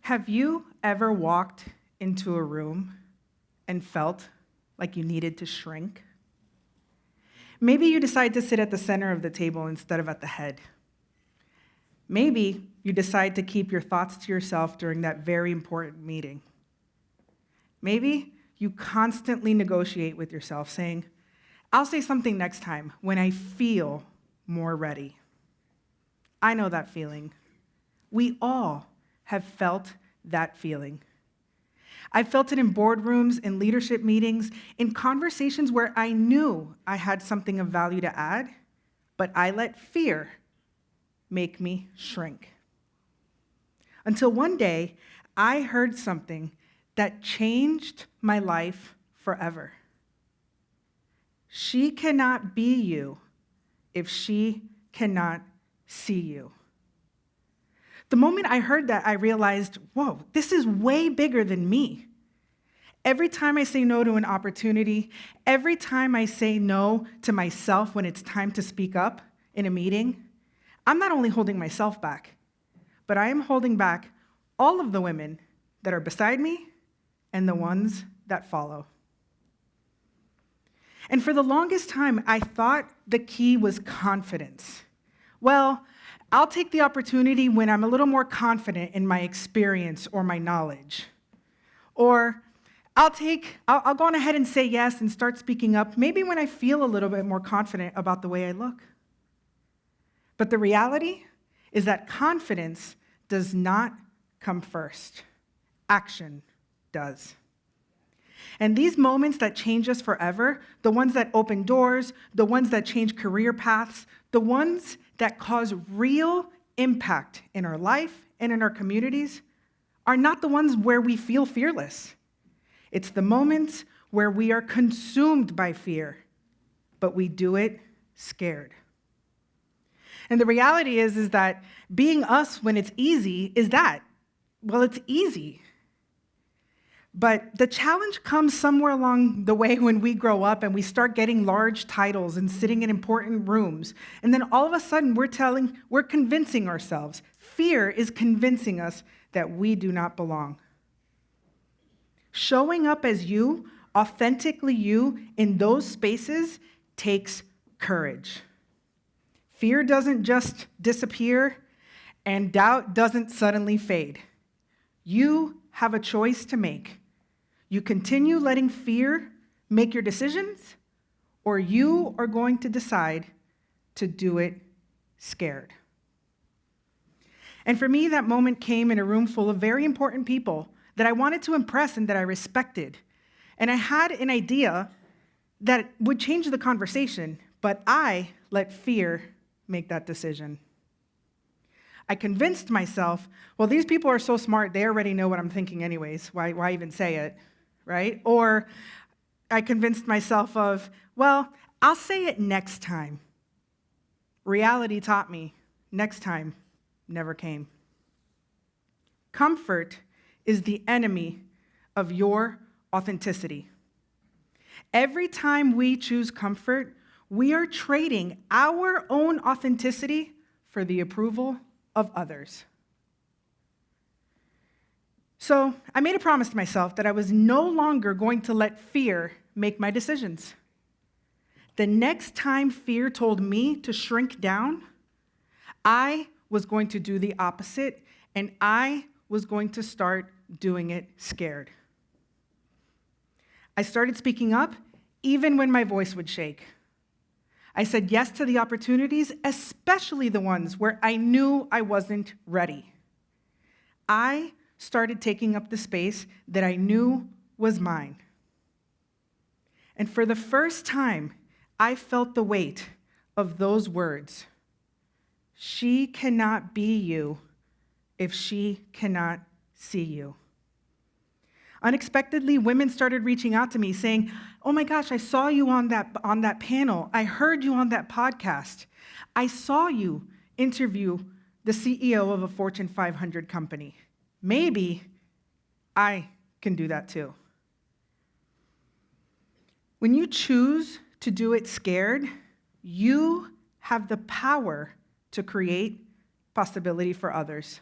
Have you ever walked into a room and felt like you needed to shrink? Maybe you decide to sit at the center of the table instead of at the head. Maybe you decide to keep your thoughts to yourself during that very important meeting. Maybe you constantly negotiate with yourself, saying, I'll say something next time when I feel more ready. I know that feeling. We all have felt that feeling. I've felt it in boardrooms, in leadership meetings, in conversations where I knew I had something of value to add, but I let fear make me shrink. Until one day, I heard something that changed my life forever. She cannot be you if she cannot see you. The moment I heard that, I realized, whoa, this is way bigger than me. Every time I say no to an opportunity, every time I say no to myself when it's time to speak up in a meeting, I'm not only holding myself back, but I am holding back all of the women that are beside me and the ones that follow. And for the longest time, I thought the key was confidence. Well, I'll take the opportunity when I'm a little more confident in my experience or my knowledge. Or I'll go on ahead and say yes and start speaking up, maybe when I feel a little bit more confident about the way I look. But the reality is that confidence does not come first. Action does. And these moments that change us forever, the ones that open doors, the ones that change career paths, the ones that cause real impact in our life and in our communities, are not the ones where we feel fearless. It's the moments where we are consumed by fear, but we do it scared. And the reality is that being us when it's easy is that, well, it's easy. But the challenge comes somewhere along the way when we grow up and we start getting large titles and sitting in important rooms. And then all of a sudden we're convincing ourselves. Fear is convincing us that we do not belong. Showing up as you, authentically you, in those spaces takes courage. Fear doesn't just disappear, and doubt doesn't suddenly fade. You have a choice to make. You continue letting fear make your decisions, or you are going to decide to do it scared. And for me, that moment came in a room full of very important people that I wanted to impress and that I respected. And I had an idea that would change the conversation, but I let fear make that decision. I convinced myself, well, these people are so smart, they already know what I'm thinking anyways. Why even say it, right? Or I convinced myself of, well, I'll say it next time. Reality taught me, next time never came. Comfort is the enemy of your authenticity. Every time we choose comfort, we are trading our own authenticity for the approval of others. So I made a promise to myself that I was no longer going to let fear make my decisions. The next time fear told me to shrink down, I was going to do the opposite, and I was going to start doing it scared. I started speaking up even when my voice would shake. I said yes to the opportunities, especially the ones where I knew I wasn't ready. I started taking up the space that I knew was mine. And for the first time, I felt the weight of those words. She cannot be you if she cannot see you. Unexpectedly, women started reaching out to me saying, oh my gosh, I saw you on that panel. I heard you on that podcast. I saw you interview the CEO of a Fortune 500 company. Maybe I can do that too. When you choose to do it scared, you have the power to create possibility for others.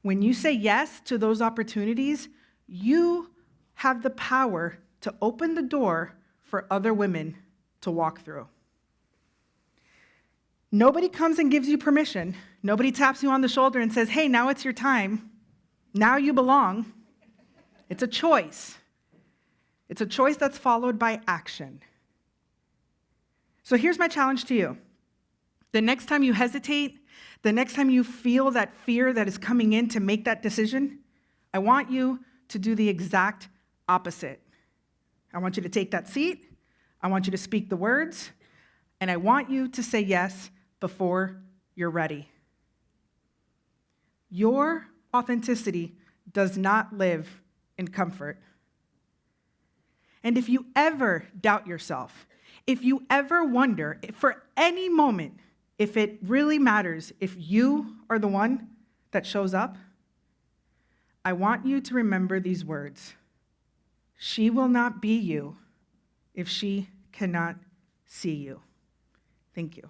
When you say yes to those opportunities, you have the power to open the door for other women to walk through. Nobody comes and gives you permission. Nobody taps you on the shoulder and says, hey, now it's your time. Now you belong. It's a choice. It's a choice that's followed by action. So here's my challenge to you. The next time you hesitate, the next time you feel that fear that is coming in to make that decision, I want you to do the exact opposite. I want you to take that seat. I want you to speak the words. And I want you to say yes before you're ready. Your authenticity does not live in comfort. And if you ever doubt yourself, if you ever wonder for any moment if it really matters if you are the one that shows up, I want you to remember these words. She will not be you if she cannot see you. Thank you.